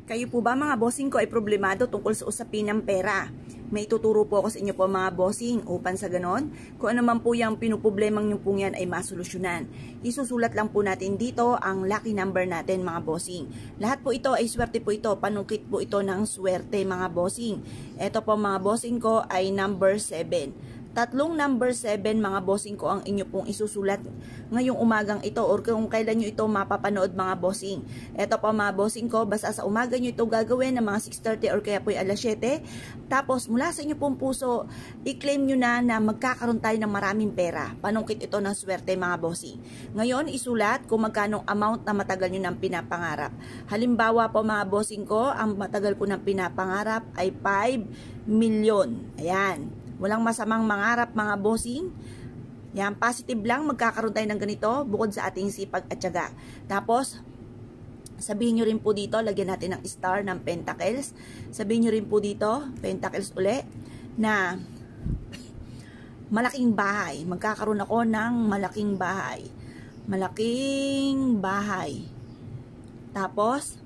Kayo po ba mga bossing ko ay problemado tungkol sa usapin ng pera? May tuturo po ako sa inyo po mga bossing upang sa ganon, kung ano man po yung pinuproblemang yung pong yan ay masolusyonan. Isusulat lang po natin dito ang lucky number natin mga bossing. Lahat po ito ay swerte po ito, panungkit po ito ng swerte mga bossing. Ito po mga bossing ko ay number 7. Tatlong number 7 mga bossing ko ang inyo pong isusulat ngayong umagang ito or kung kailan nyo ito mapapanood mga bossing. Ito po mga bossing ko, basta sa umaga nyo ito gagawin ng mga 6:30 or kaya po ay alas 7. Tapos mula sa inyo pong puso, i-claim nyo na magkakaroon tayo ng maraming pera. Panungkit ito ng swerte mga bossing. Ngayon isulat kung magkano amount na matagal nyo ng pinapangarap. Halimbawa po mga bossing ko, ang matagal ko ng pinapangarap ay 5 million. Ayan. Walang masamang mangarap mga bossing. Yan, positive lang magkakaroon tayo ng ganito bukod sa ating sipag at tiyaga. Tapos, sabihin nyo rin po dito, lagyan natin ng star ng pentacles. Sabihin nyo rin po dito, pentacles uli, na malaking bahay. Magkakaroon ako ng malaking bahay. Malaking bahay. Tapos,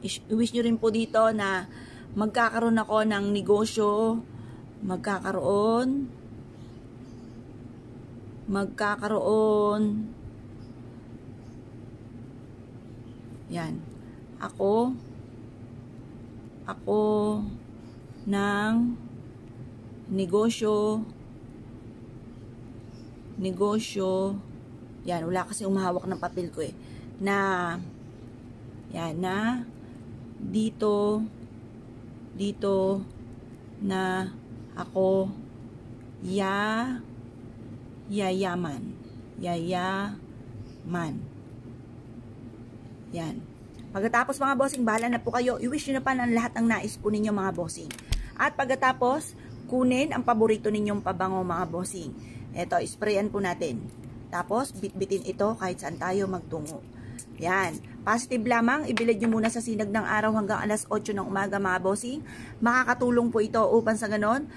i-wish nyo rin po dito na magkakaroon ako ng negosyo, magkakaroon yan ako ng negosyo yan, wala kasi umahawak ng papel ko na yan, na dito na ako yayaman. Yan. Pagkatapos mga bossing, bahala na po kayo. I-wish nyo na pa ng lahat ng nais po ninyo mga bossing. At pagkatapos, kunin ang paborito ninyong pabango mga bossing. Ito, sprayan po natin. Tapos, bitbitin ito kahit saan tayo magtungo. Yan. Positive lamang, ibilad nyo muna sa sinag ng araw hanggang alas 8 ng umaga mga bossing. Makakatulong po ito upang sa ganon,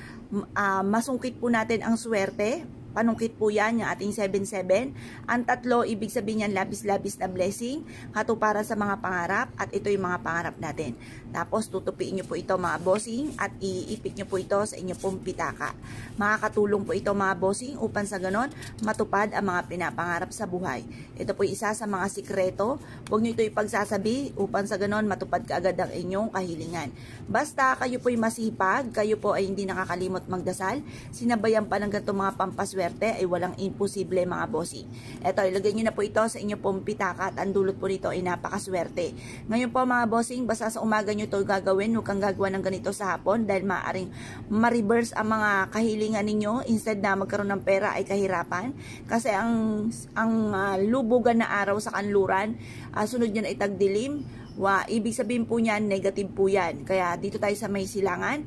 masungkit po natin ang swerte. Panungkit po yan, yung ating 7-7. Ang tatlo, ibig sabihin yan, labis-labis na blessing, katuparan sa mga pangarap, at ito yung mga pangarap natin. Tapos, tutupiin nyo po ito mga bossing, at iipit nyo po ito sa inyo pong pitaka. Makakatulong po ito mga bossing, upang sa ganon, matupad ang mga pinapangarap sa buhay. Ito po isa sa mga sikreto, huwag nyo ito ipagsasabi, upang sa ganon, matupad kaagad ang inyong kahilingan. Basta, kayo po'y masipag, kayo po ay hindi nakakalimot magdasal, sinabayan pa ng ganito mga pampaswerte, ay walang imposible mga bossing. Eto, ilagay nyo na po ito sa inyo pong pitaka at ang dulot po nito ay napakaswerte. Ngayon po mga bossing, basta sa umaga nyo ito gagawin, huwag kang gagawa ng ganito sa hapon dahil maaaring ma-reverse ang mga kahilingan ninyo. Instead na magkaroon ng pera ay kahirapan. Kasi ang lubugan na araw sa kanluran, sunod yan ay tagdilim. Ibig sabihin po niyan, negative po yan. Kaya dito tayo sa may silangan.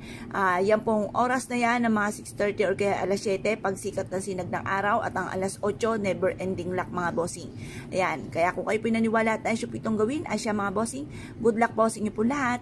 Yan pong oras na yan ng mga 6:30 or kaya alas 7, pagsikat ng sinag ng araw, at ang alas 8, never ending luck mga bossing. Ayan. Kaya kung kayo pinaniwala at ay siya po itong gawin, ay siya mga bossing, good luck po sa inyo po lahat.